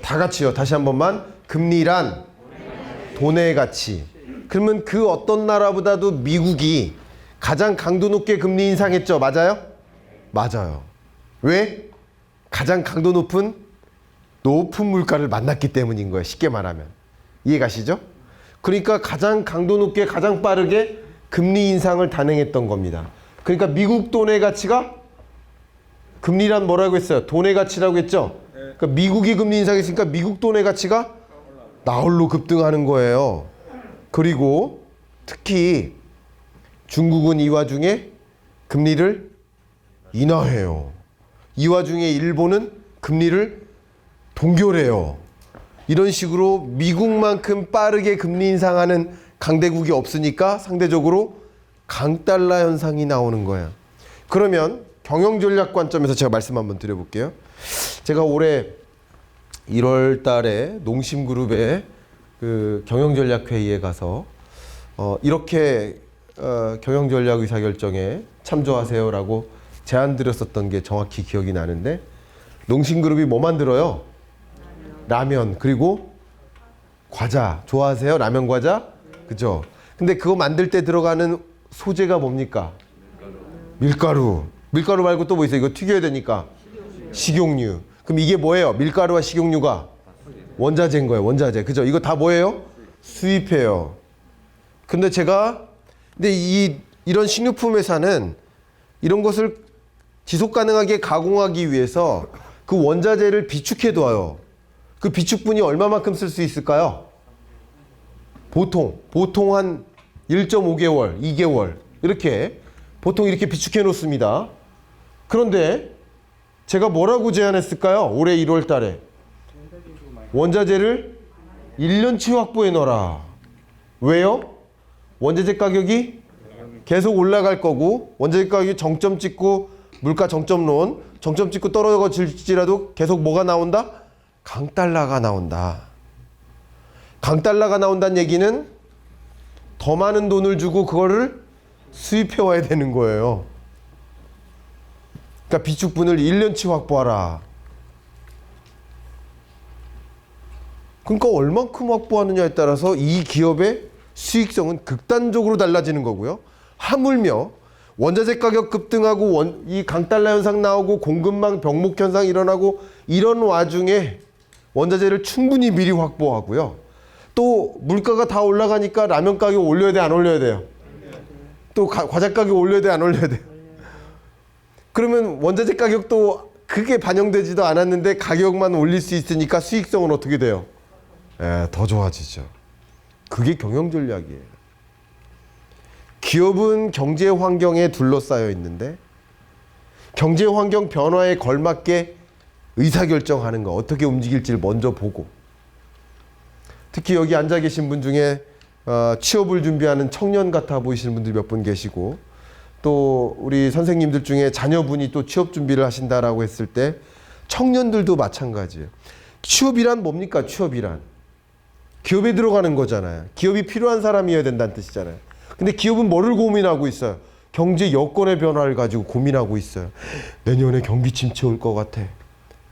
다 같이요. 다시 한 번만. 금리란 돈의 가치. 그러면 그 어떤 나라보다도 미국이 가장 강도 높게 금리 인상했죠. 맞아요? 맞아요. 왜? 가장 강도 높은 물가를 만났기 때문인 거예요. 쉽게 말하면. 이해 가시죠? 그러니까 가장 강도 높게 가장 빠르게 금리 인상을 단행했던 겁니다. 그러니까 미국 돈의 가치가, 금리란 뭐라고 했어요? 돈의 가치라고 했죠? 그러니까 미국이 금리 인상했으니까 미국 돈의 가치가 나홀로 급등하는 거예요. 그리고 특히 중국은 이 와중에 금리를 인하해요. 이 와중에 일본은 금리를 동결해요. 이런 식으로 미국만큼 빠르게 금리 인상하는 강대국이 없으니까 상대적으로 강달러 현상이 나오는 거예요. 그러면 경영전략 관점에서 제가 말씀 한번 드려볼게요. 제가 올해 1월 달에 농심그룹의 그 경영전략회의에 가서 이렇게 경영전략 의사결정에 참조하세요라고 제안 드렸었던 게 정확히 기억이 나는데, 농심그룹이 뭐 만들어요? 라면, 그리고 과자. 좋아하세요? 라면 과자? 그죠? 근데 그거 만들 때 들어가는 소재가 뭡니까? 밀가루. 밀가루 말고 또 뭐 있어요? 이거 튀겨야 되니까 식용유. 그럼 이게 뭐예요? 밀가루와 식용유가 원자재인 거예요. 원자재. 그죠? 이거 다 뭐예요? 수입해요. 근데 이 이런 식료품 회사는 이런 것을 지속 가능하게 가공하기 위해서 그 원자재를 비축해 둬요. 그 비축분이 얼마만큼 쓸 수 있을까요? 보통 한 1.5개월, 2개월 이렇게 보통 이렇게 비축해 놓습니다. 그런데 제가 뭐라고 제안했을까요? 올해 1월 달에 원자재를 1년치 확보해 놓으라. 왜요? 원자재 가격이 계속 올라갈 거고 원자재 가격이 정점 찍고 물가 정점 찍고 떨어질지라도 계속 뭐가 나온다? 강달러가 나온다. 강달러가 나온다는 얘기는 더 많은 돈을 주고 그거를 수입해 와야 되는 거예요. 그러니까 비축분을 1년치 확보하라. 그러니까 얼만큼 확보하느냐에 따라서 이 기업의 수익성은 극단적으로 달라지는 거고요. 하물며 원자재 가격 급등하고 이 강달러 현상 나오고 공급망 병목 현상 일어나고 이런 와중에 원자재를 충분히 미리 확보하고요. 또 물가가 다 올라가니까 라면 가격 올려야 돼, 안 올려야 돼요? 또 과자 가격 올려야 돼, 안 올려야 돼요? 그러면 원자재 가격도 그게 반영되지도 않았는데 가격만 올릴 수 있으니까 수익성은 어떻게 돼요? 더 좋아지죠. 그게 경영 전략이에요. 기업은 경제 환경에 둘러싸여 있는데 경제 환경 변화에 걸맞게 의사결정하는 거, 어떻게 움직일지를 먼저 보고, 특히 여기 앉아 계신 분 중에 취업을 준비하는 청년 같아 보이시는 분들 몇 분 계시고, 또 우리 선생님들 중에 자녀분이 또 취업 준비를 하신다라고 했을 때 청년들도 마찬가지예요. 취업이란 뭡니까? 취업이란 기업에 들어가는 거잖아요. 기업이 필요한 사람이어야 된다는 뜻이잖아요. 근데 기업은 뭐를 고민하고 있어요? 경제 여건의 변화를 가지고 고민하고 있어요. 내년에 경기 침체 올 것 같아.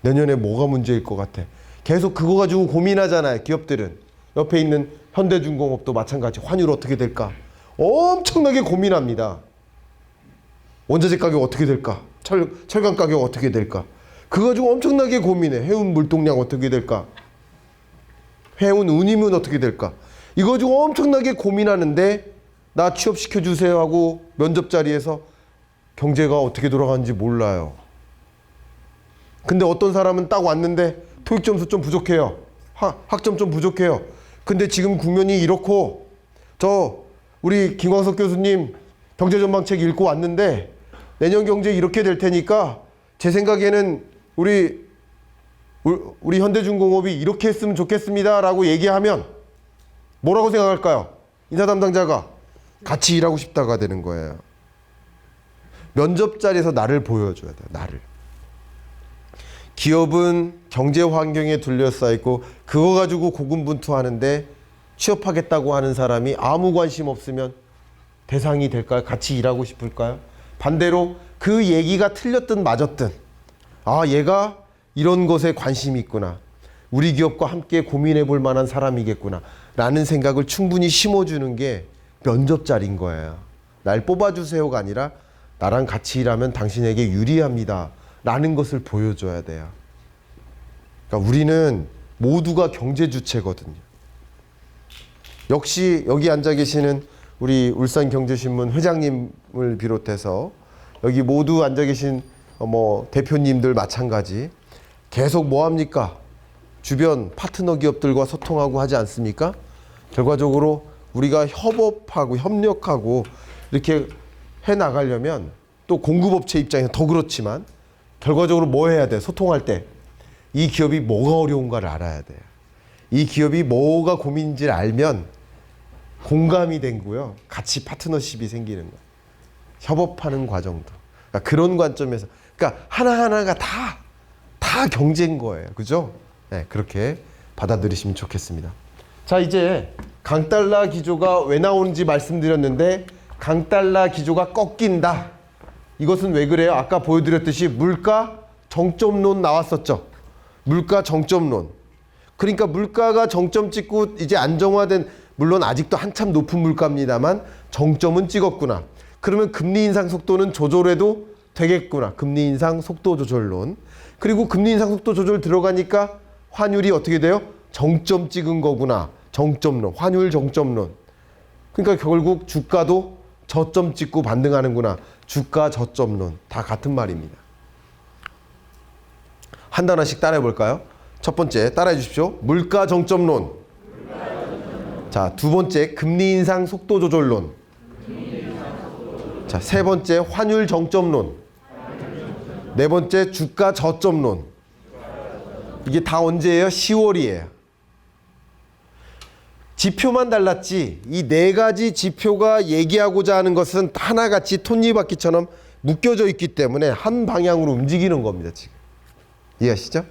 내년에 뭐가 문제일 것 같아. 계속 그거 가지고 고민하잖아요. 기업들은. 옆에 있는 현대중공업도 마찬가지. 환율 어떻게 될까? 엄청나게 고민합니다. 원자재 가격 어떻게 될까? 철강 가격 어떻게 될까? 그거 가지고 엄청나게 고민해. 해운 물동량 어떻게 될까? 해운 운임은 어떻게 될까? 이거 가지고 엄청나게 고민하는데 나 취업시켜주세요 하고 면접 자리에서 경제가 어떻게 돌아가는지 몰라요. 근데 어떤 사람은 딱 왔는데 토익 점수 좀 부족해요. 학점 좀 부족해요. 근데 지금 국면이 이렇고 우리 김광석 교수님 경제전망책 읽고 왔는데 내년 경제 이렇게 될 테니까 제 생각에는 우리 현대중공업이 이렇게 했으면 좋겠습니다 라고 얘기하면 뭐라고 생각할까요? 인사 담당자가 같이 일하고 싶다가 되는 거예요. 면접 자리에서 나를 보여줘야 돼요. 나를. 기업은 경제 환경에 둘러싸여 있고 그거 가지고 고군분투하는데 취업하겠다고 하는 사람이 아무 관심 없으면 대상이 될까요? 같이 일하고 싶을까요? 반대로 그 얘기가 틀렸든 맞았든 얘가 이런 것에 관심이 있구나. 우리 기업과 함께 고민해 볼 만한 사람이겠구나 라는 생각을 충분히 심어주는 게 면접 자리인 거예요. 날 뽑아주세요가 아니라 나랑 같이 일하면 당신에게 유리합니다 라는 것을 보여줘야 돼요. 그러니까 우리는 모두가 경제 주체거든요. 역시 여기 앉아 계시는 우리 울산경제신문 회장님을 비롯해서 여기 모두 앉아 계신 대표님들 마찬가지 계속 뭐 합니까? 주변 파트너 기업들과 소통하고 하지 않습니까? 결과적으로 우리가 협업하고 협력하고 이렇게 해 나가려면 또 공급업체 입장에서 더 그렇지만 결과적으로 뭐 해야 돼? 소통할 때 이 기업이 뭐가 어려운가를 알아야 돼요. 이 기업이 뭐가 고민인지를 알면 공감이 되고요. 같이 파트너십이 생기는 거예요. 협업하는 과정도. 그러니까 그런 관점에서 그러니까 하나하나가 다 경제인 거예요. 그죠? 네, 그렇게 받아들이시면 좋겠습니다. 자, 이제 강달러 기조가 왜 나오는지 말씀드렸는데 강달러 기조가 꺾인다. 이것은 왜 그래요? 아까 보여드렸듯이 물가 정점론 나왔었죠. 물가 정점론. 그러니까 물가가 정점 찍고 이제 안정화된, 물론 아직도 한참 높은 물가입니다만 정점은 찍었구나. 그러면 금리 인상 속도는 조절해도 되겠구나. 금리 인상 속도 조절론. 그리고 금리 인상 속도 조절 들어가니까 환율이 어떻게 돼요? 정점 찍은 거구나. 정점론. 환율 정점론. 그러니까 결국 주가도 저점 찍고 반등하는구나. 주가 저점론. 다 같은 말입니다. 한 단어씩 따라해 볼까요? 첫 번째 따라해 주십시오. 물가 정점론. 자, 두 번째 금리 인상 속도 조절론. 자, 세 번째 환율 정점론. 네 번째 주가 저점론. 이게 다 언제예요? 10월이에요. 지표만 달랐지 이 네 가지 지표가 얘기하고자 하는 것은 하나같이 톱니바퀴처럼 묶여져 있기 때문에 한 방향으로 움직이는 겁니다. 지금 이해하시죠?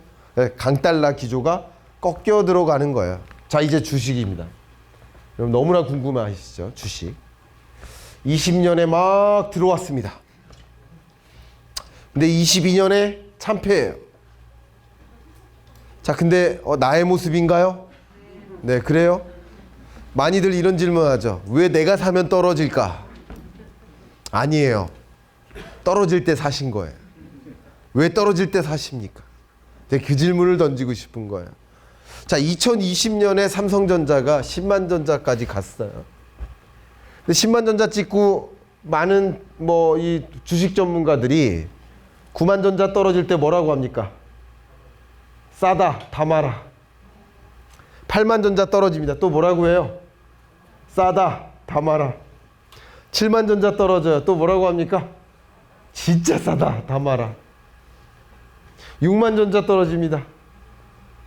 강달러 기조가 꺾여 들어가는 거예요. 자, 이제 주식입니다. 여러분 너무나 궁금하시죠? 주식 20년에 막 들어왔습니다. 근데 22년에 참패예요. 자, 근데 나의 모습인가요? 네, 그래요? 많이들 이런 질문하죠. 왜 내가 사면 떨어질까? 아니에요. 떨어질 때 사신 거예요. 왜 떨어질 때 사십니까? 그 질문을 던지고 싶은 거예요. 자, 2020년에 삼성전자가 10만 전자까지 갔어요. 근데 10만 전자 찍고 많은 이 주식 전문가들이 9만 전자 떨어질 때 뭐라고 합니까? 싸다, 다 마라. 8만 전자 떨어집니다. 또 뭐라고 해요? 싸다, 다 마라. 7만 전자 떨어져요. 또 뭐라고 합니까? 진짜 싸다, 다 마라. 6만 전자 떨어집니다.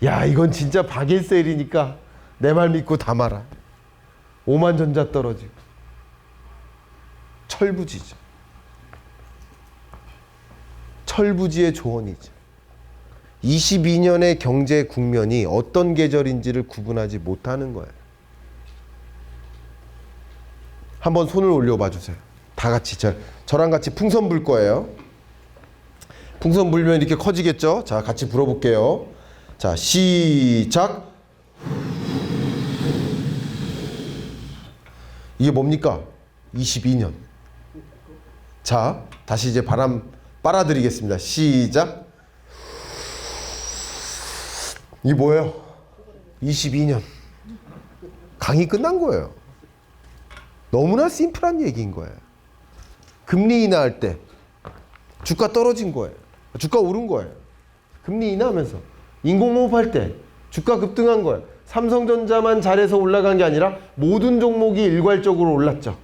야, 이건 진짜 박일세일이니까 내 말 믿고 다 마라. 5만 전자 떨어지고. 철부지죠. 철부지의 조언이죠. 22년의 경제 국면이 어떤 계절인지를 구분하지 못하는 거예요. 한번 손을 올려봐 주세요. 다 같이 저랑 같이 풍선 불 거예요. 풍선 불면 이렇게 커지겠죠? 자, 같이 불어볼게요. 자, 시작. 이게 뭡니까? 22년. 자, 다시 이제 바람 빨아들이겠습니다. 시작. 이게 뭐예요? 22년. 강의 끝난 거예요. 너무나 심플한 얘기인 거예요. 금리 인하할 때 주가 떨어진 거예요. 주가 오른 거예요. 금리 인하하면서 인공호흡할 때 주가 급등한 거예요. 삼성전자만 잘해서 올라간 게 아니라 모든 종목이 일괄적으로 올랐죠.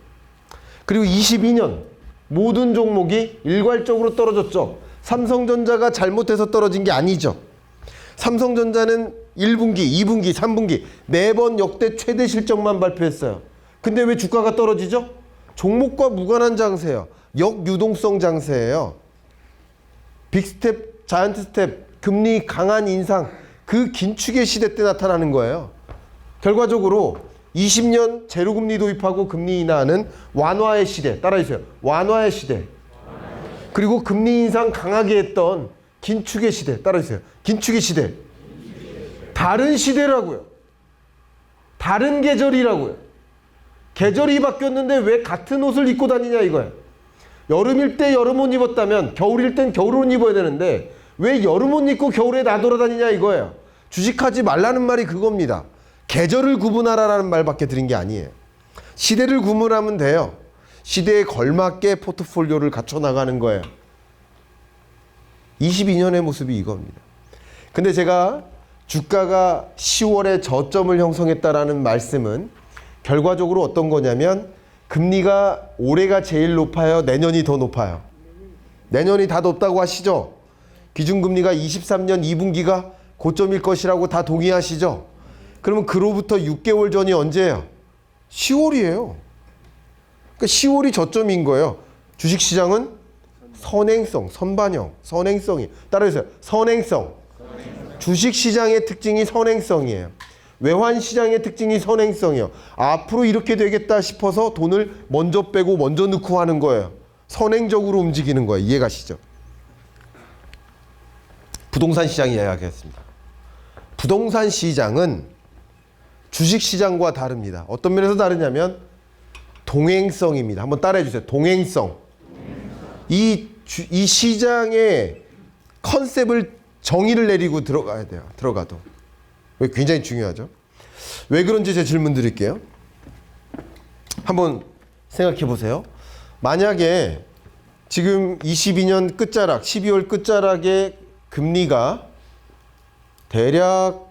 그리고 22년 모든 종목이 일괄적으로 떨어졌죠. 삼성전자가 잘못해서 떨어진 게 아니죠. 삼성전자는 1분기, 2분기, 3분기 매번 역대 최대 실적만 발표했어요. 근데 왜 주가가 떨어지죠? 종목과 무관한 장세예요. 역유동성 장세예요. 빅스텝, 자이언트 스텝, 금리 강한 인상, 그 긴축의 시대 때 나타나는 거예요. 결과적으로 20년 제로금리 도입하고 금리 인하하는 완화의 시대. 따라해주세요. 완화의 시대. 그리고 금리 인상 강하게 했던 긴축의 시대. 따라해주세요. 긴축의 시대. 다른 시대라고요. 다른 계절이라고요. 계절이 바뀌었는데 왜 같은 옷을 입고 다니냐 이거예요. 여름일 때 여름 옷 입었다면 겨울일 땐 겨울 옷 입어야 되는데 왜 여름 옷 입고 겨울에 나돌아다니냐 이거예요. 주식하지 말라는 말이 그겁니다. 계절을 구분하라는 말밖에 드린 게 아니에요. 시대를 구분하면 돼요. 시대에 걸맞게 포트폴리오를 갖춰 나가는 거예요. 22년의 모습이 이겁니다. 근데 제가 주가가 10월에 저점을 형성했다라는 말씀은 결과적으로 어떤 거냐면 금리가 올해가 제일 높아요? 내년이 더 높아요? 내년이 다 높다고 하시죠? 기준금리가 23년 2분기가 고점일 것이라고 다 동의하시죠? 그러면 그로부터 6개월 전이 언제예요? 10월이에요. 그러니까 10월이 저점인 거예요. 주식시장은 선행성, 선반영, 선행성이. 따라해주세요. 선행성. 주식시장의 특징이 선행성이에요. 외환시장의 특징이 선행성이에요. 앞으로 이렇게 되겠다 싶어서 돈을 먼저 빼고 먼저 넣고 하는 거예요. 선행적으로 움직이는 거예요. 이해가시죠? 부동산 시장 이야기하겠습니다. 부동산 시장은 주식시장과 다릅니다. 어떤 면에서 다르냐면 동행성입니다. 한번 따라해 주세요. 동행성. 이 시장의 컨셉을 정의를 내리고 들어가야 돼요. 들어가도. 굉장히 중요하죠. 왜 그런지 제 질문 드릴게요. 한번 생각해 보세요. 만약에 지금 22년 끝자락, 12월 끝자락의 금리가 대략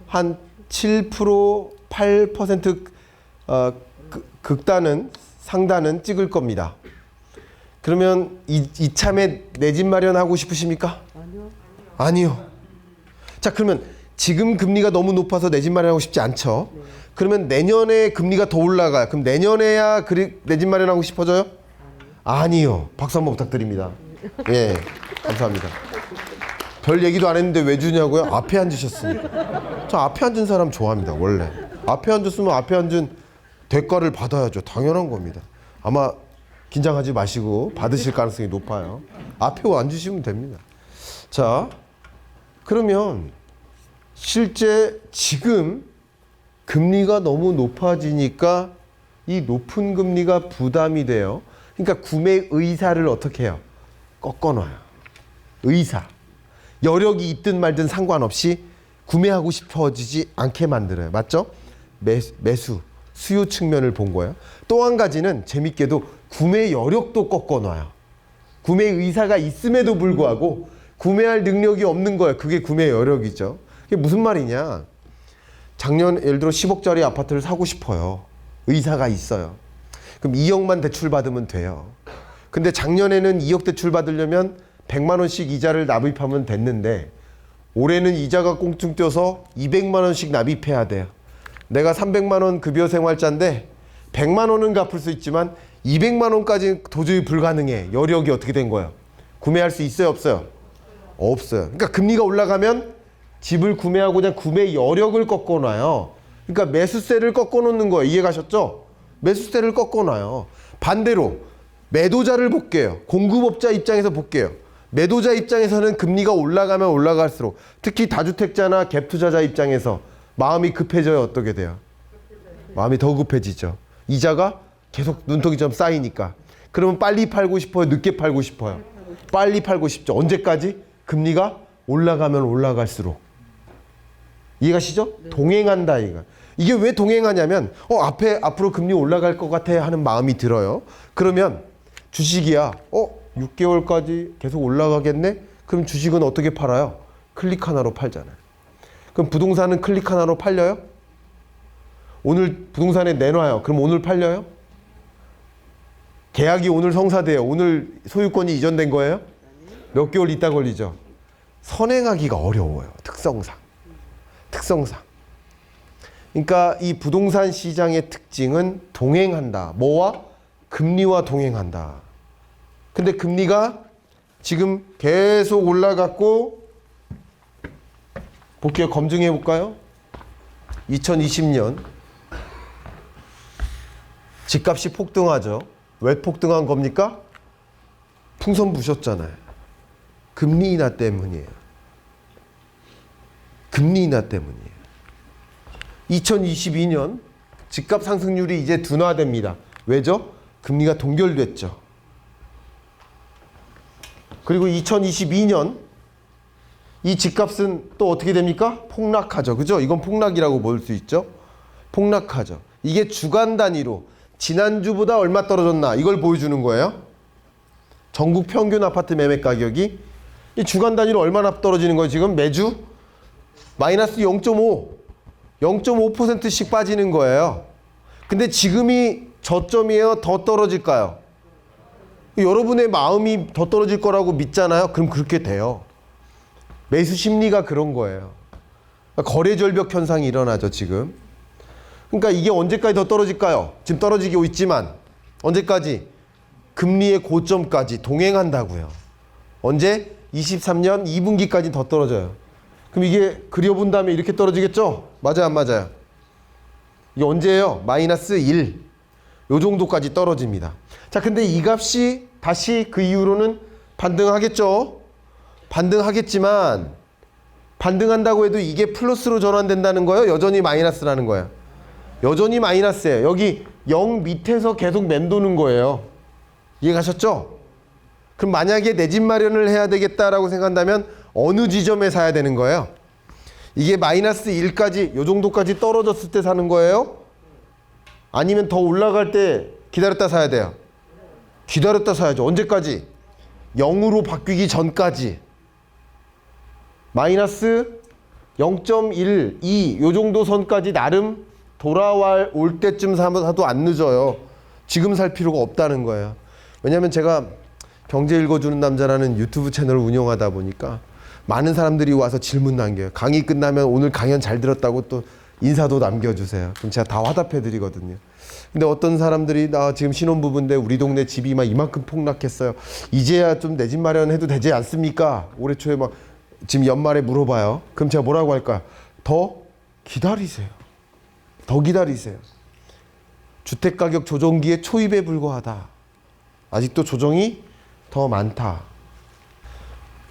한 7%, 8% 극단은 상단은 찍을 겁니다. 그러면 이참에 내 집 마련하고 싶으십니까? 아니요. 자, 그러면 지금 금리가 너무 높아서 내 집 마련하고 싶지 않죠? 그러면 내년에 금리가 더 올라가요. 그럼 내년에야 내 집 마련하고 싶어져요? 아니요. 박수 한번 부탁드립니다. 예, 감사합니다. 별 얘기도 안 했는데 왜 주냐고요? 앞에 앉으셨으니까. 저 앞에 앉은 사람 좋아합니다, 원래. 앞에 앉았으면 앞에 앉은 대가를 받아야죠. 당연한 겁니다. 아마 긴장하지 마시고 받으실 가능성이 높아요. 앞에 앉으시면 됩니다. 자, 그러면 실제 지금 금리가 너무 높아지니까 이 높은 금리가 부담이 돼요. 그러니까 구매 의사를 어떻게 해요? 꺾어놔요. 의사. 여력이 있든 말든 상관없이 구매하고 싶어지지 않게 만들어요. 맞죠? 매수, 수요 측면을 본 거예요. 또 한 가지는 재밌게도 구매 여력도 꺾어놔요. 구매 의사가 있음에도 불구하고 구매할 능력이 없는 거예요. 그게 구매 여력이죠. 그게 무슨 말이냐? 작년 예를 들어 10억짜리 아파트를 사고 싶어요. 의사가 있어요. 그럼 2억만 대출 받으면 돼요. 근데 작년에는 2억 대출 받으려면 100만 원씩 이자를 납입하면 됐는데 올해는 이자가 꽁충 뛰어서 200만 원씩 납입해야 돼요. 내가 300만 원 급여 생활자인데 100만 원은 갚을 수 있지만 200만 원까지는 도저히 불가능해. 여력이 어떻게 된 거예요? 구매할 수 있어요, 없어요? 없어요. 그러니까 금리가 올라가면 집을 구매하고자 구매 여력을 꺾어놔요. 그러니까 매수세를 꺾어놓는 거예요. 이해가셨죠? 매수세를 꺾어놔요. 반대로 매도자를 볼게요. 공급업자 입장에서 볼게요. 매도자 입장에서는 금리가 올라가면 올라갈수록 특히 다주택자나 갭투자자 입장에서 마음이 급해져요. 어떻게 돼요? 마음이 더 급해지죠. 이자가 계속 눈덩이처럼 쌓이니까. 그러면 빨리 팔고 싶어요? 늦게 팔고 싶어요? 빨리 팔고 싶죠. 언제까지? 금리가 올라가면 올라갈수록. 이해가시죠? 동행한다 이거. 이게 왜 동행하냐면 앞으로 금리 올라갈 것 같아 하는 마음이 들어요. 그러면 주식이야. 6개월까지 계속 올라가겠네? 그럼 주식은 어떻게 팔아요? 클릭 하나로 팔잖아요. 그럼 부동산은 클릭 하나로 팔려요? 오늘 부동산에 내놔요. 그럼 오늘 팔려요? 계약이 오늘 성사돼요. 오늘 소유권이 이전된 거예요? 몇 개월 있다 걸리죠. 선행하기가 어려워요. 특성상. 그러니까 이 부동산 시장의 특징은 동행한다. 뭐와? 금리와 동행한다. 근데 금리가 지금 계속 올라갔고 볼게요. 검증해 볼까요? 2020년 집값이 폭등하죠. 왜 폭등한 겁니까? 풍선 부셨잖아요. 금리 인하 때문이에요. 금리 인하 때문이에요. 2022년 집값 상승률이 이제 둔화됩니다. 왜죠? 금리가 동결됐죠. 그리고 2022년 이 집값은 또 어떻게 됩니까? 폭락하죠. 그죠? 이건 폭락이라고 볼 수 있죠. 폭락하죠. 이게 주간 단위로 지난주보다 얼마 떨어졌나 이걸 보여주는 거예요. 전국 평균 아파트 매매 가격이 이 주간 단위로 얼마나 떨어지는 거예요? 지금 매주 마이너스 0.5%씩 빠지는 거예요. 근데 지금이 저점이에요? 더 떨어질까요? 여러분의 마음이 더 떨어질 거라고 믿잖아요. 그럼 그렇게 돼요. 매수 심리가 그런 거예요. 거래 절벽 현상이 일어나죠, 지금. 그러니까 이게 언제까지 더 떨어질까요? 지금 떨어지고 있지만 언제까지? 금리의 고점까지 동행한다고요. 언제? 23년 2분기까지 더 떨어져요. 그럼 이게 그려본 다음에 이렇게 떨어지겠죠? 맞아요, 안 맞아요? 이게 언제예요? 마이너스 1. 요 정도까지 떨어집니다. 자, 근데 이 값이 다시 그 이후로는 반등하겠죠? 반등하겠지만 반등한다고 해도 이게 플러스로 전환된다는 거예요? 여전히 마이너스라는 거예요? 여전히 마이너스예요. 여기 0 밑에서 계속 맴도는 거예요. 이해가셨죠? 그럼 만약에 내 집 마련을 해야 되겠다라고 생각한다면 어느 지점에 사야 되는 거예요? 이게 마이너스 1까지 요 정도까지 떨어졌을 때 사는 거예요? 아니면 더 올라갈 때 기다렸다 사야 돼요? 기다렸다 사야죠. 언제까지? 0으로 바뀌기 전까지. 마이너스 0.12 요 정도 선까지 나름 올 때쯤 사도 안 늦어요. 지금 살 필요가 없다는 거예요. 왜냐하면 제가 경제 읽어주는 남자라는 유튜브 채널을 운영하다 보니까 많은 사람들이 와서 질문 남겨요. 강의 끝나면 오늘 강연 잘 들었다고 또 인사도 남겨주세요. 그럼 제가 다 화답해 드리거든요. 근데 어떤 사람들이 나 지금 신혼부부인데 우리 동네 집이 막 이만큼 폭락했어요. 이제야 좀 내 집 마련해도 되지 않습니까? 올해 초에 막 지금 연말에 물어봐요. 그럼 제가 뭐라고 할까요? 더 기다리세요. 더 기다리세요. 주택가격 조정기의 초입에 불과하다. 아직도 조정이 더 많다.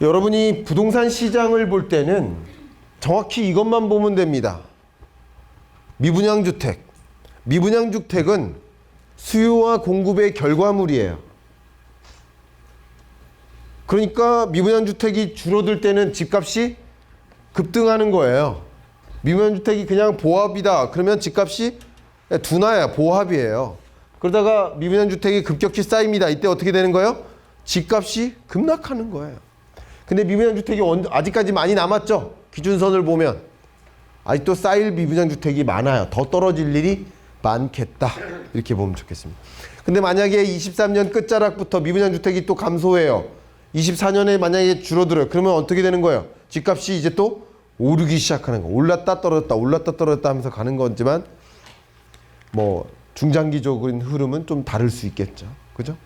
여러분이 부동산 시장을 볼 때는 정확히 이것만 보면 됩니다. 미분양주택. 미분양주택은 수요와 공급의 결과물이에요. 그러니까 미분양주택이 줄어들 때는 집값이 급등하는 거예요. 미분양주택이 그냥 보합이다. 그러면 집값이 둔화야. 보합이에요. 그러다가 미분양주택이 급격히 쌓입니다. 이때 어떻게 되는 거예요? 집값이 급락하는 거예요. 근데 미분양주택이 아직까지 많이 남았죠? 기준선을 보면. 아직도 쌓일 미분양주택이 많아요. 더 떨어질 일이 많겠다. 이렇게 보면 좋겠습니다. 근데 만약에 23년 끝자락부터 미분양주택이 또 감소해요. 24년에 만약에 줄어들어요. 그러면 어떻게 되는 거예요? 집값이 이제 또 오르기 시작하는 거. 올랐다 떨어졌다 올랐다 떨어졌다 하면서 가는 거지만 뭐 중장기적인 흐름은 좀 다를 수 있겠죠. 그죠?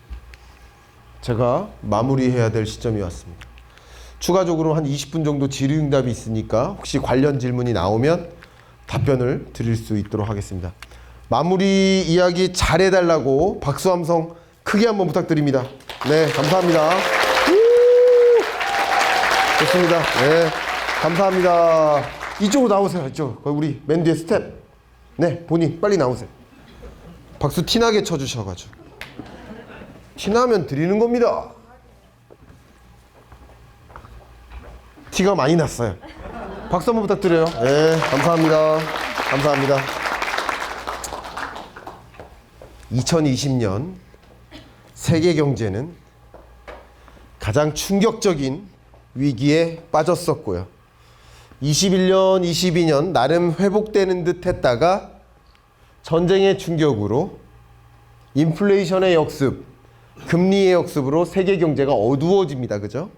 제가 마무리해야 될 시점이 왔습니다. 추가적으로 한 20분 정도 질의응답이 있으니까 혹시 관련 질문이 나오면 답변을 드릴 수 있도록 하겠습니다. 마무리 이야기 잘해달라고 박수 함성 크게 한번 부탁드립니다. 네, 감사합니다. 좋습니다. 네, 감사합니다. 이쪽으로 나오세요. 이쪽. 우리 맨 뒤에 스텝. 네, 본인 빨리 나오세요. 박수 티나게 쳐주셔가지고. 티나면 드리는 겁니다. 티가 많이 났어요. 박수 한번 부탁드려요. 네, 감사합니다. 감사합니다. 2020년 세계 경제는 가장 충격적인 위기에 빠졌었고요. 21년, 22년 나름 회복되는 듯 했다가 전쟁의 충격으로 인플레이션의 역습, 금리의 역습으로 세계 경제가 어두워집니다. 그죠?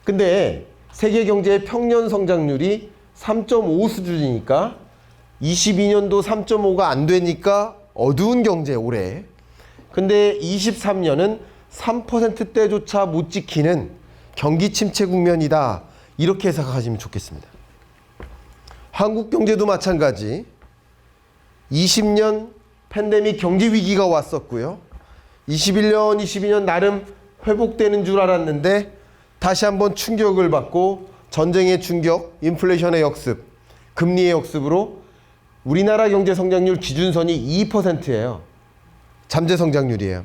근데 세계 경제의 평년 성장률이 3.5 수준이니까 22년도 3.5가 안 되니까 어두운 경제 올해. 근데 23년은 3%대조차 못 지키는 경기 침체 국면이다. 이렇게 생각하시면 좋겠습니다. 한국 경제도 마찬가지. 20년 팬데믹 경제 위기가 왔었고요. 21년, 22년 나름 회복되는 줄 알았는데 다시 한번 충격을 받고 전쟁의 충격, 인플레이션의 역습, 금리의 역습으로 우리나라 경제 성장률 기준선이 2%예요. 잠재 성장률이에요.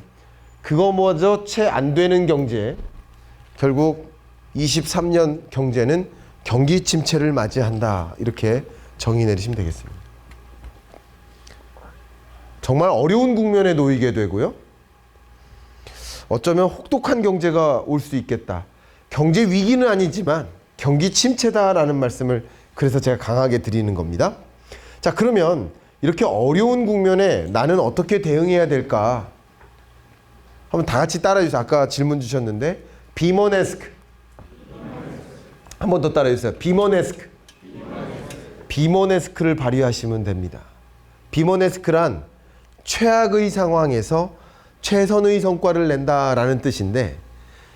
그거마저 채 안 되는 경제, 결국 23년 경제는 경기 침체를 맞이한다. 이렇게 정의 내리시면 되겠습니다. 정말 어려운 국면에 놓이게 되고요. 어쩌면 혹독한 경제가 올 수 있겠다. 경제 위기는 아니지만 경기 침체다라는 말씀을 그래서 제가 강하게 드리는 겁니다. 자, 그러면 이렇게 어려운 국면에 나는 어떻게 대응해야 될까? 한번 다 같이 따라해 주세요. 아까 질문 주셨는데 비머네스크. 한 번 더 따라해 주세요. 비머네스크. 비머네스크를 발휘하시면 됩니다. 비머네스크란 최악의 상황에서 최선의 성과를 낸다라는 뜻인데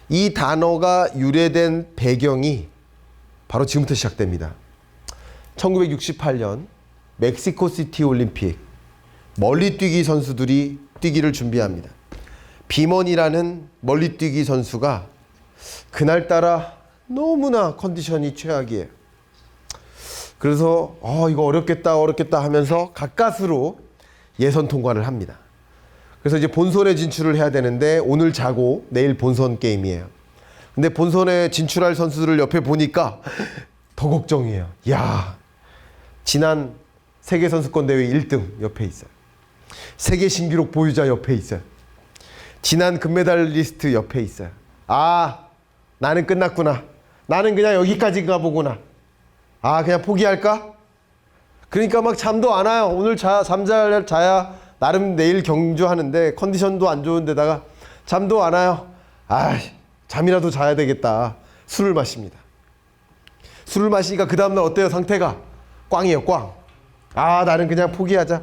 이 단어가 유래된 배경이 바로 지금부터 시작됩니다. 1968년 멕시코시티 올림픽 멀리뛰기 선수들이 뛰기를 준비합니다. 비먼이라는 멀리뛰기 선수가 그날따라 너무나 컨디션이 최악이에요. 그래서 이거 어렵겠다 하면서 가까스로 예선 통과를 합니다. 그래서 이제 본선에 진출을 해야 되는데 오늘 자고 내일 본선 게임이에요. 근데 본선에 진출할 선수들을 옆에 보니까 더 걱정이에요. 야, 지난 세계선수권대회 1등 옆에 있어요. 세계 신기록 보유자 옆에 있어요. 지난 금메달리스트 옆에 있어요. 아, 나는 끝났구나. 나는 그냥 여기까지인가 보구나. 아, 그냥 포기할까? 그러니까 막 잠도 안 와요. 오늘 잠 잘 자야 나름 내일 경주하는데 컨디션도 안 좋은데다가 잠도 안 와요. 아, 잠이라도 자야 되겠다. 술을 마십니다. 술을 마시니까 그 다음날 어때요? 상태가 꽝이에요. 꽝. 아, 나는 그냥 포기하자.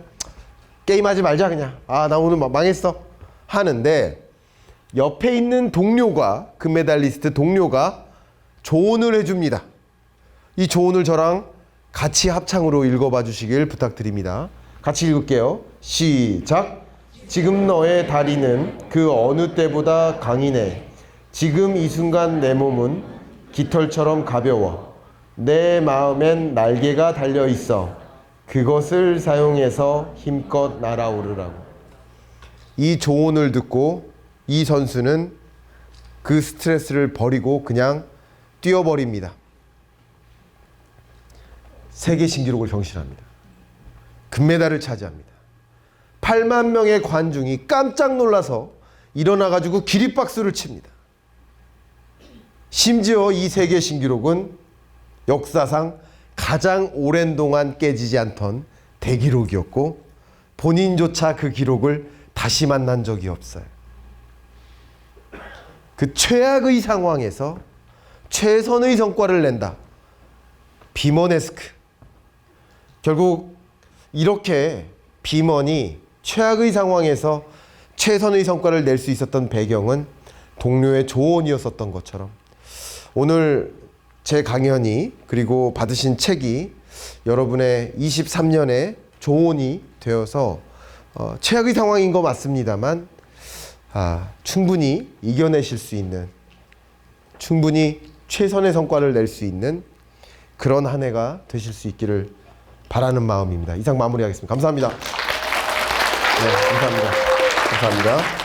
게임하지 말자 그냥. 아, 나 오늘 망했어. 하는데 옆에 있는 동료가, 금메달리스트 동료가 조언을 해줍니다. 이 조언을 저랑 같이 합창으로 읽어봐 주시길 부탁드립니다. 같이 읽을게요. 시작. 지금 너의 다리는 그 어느 때보다 강이네. 지금 이 순간 내 몸은 깃털처럼 가벼워. 내 마음엔 날개가 달려있어. 그것을 사용해서 힘껏 날아오르라고. 이 조언을 듣고 이 선수는 그 스트레스를 버리고 그냥 뛰어버립니다. 세계 신기록을 경신합니다. 금메달을 차지합니다. 8만 명의 관중이 깜짝 놀라서 일어나가지고 기립박수를 칩니다. 심지어 이 세계 신기록은 역사상 가장 오랜 동안 깨지지 않던 대기록이었고 본인조차 그 기록을 다시 만난 적이 없어요. 그 최악의 상황에서 최선의 성과를 낸다. 비먼에스크. 결국 이렇게 비먼이 최악의 상황에서 최선의 성과를 낼 수 있었던 배경은 동료의 조언이었었던 것처럼 오늘 제 강연이 그리고 받으신 책이 여러분의 23년의 조언이 되어서 최악의 상황인 거 맞습니다만 충분히 이겨내실 수 있는, 충분히 최선의 성과를 낼 수 있는 그런 한 해가 되실 수 있기를 바라는 마음입니다. 이상 마무리하겠습니다. 감사합니다. 네, 감사합니다. 감사합니다.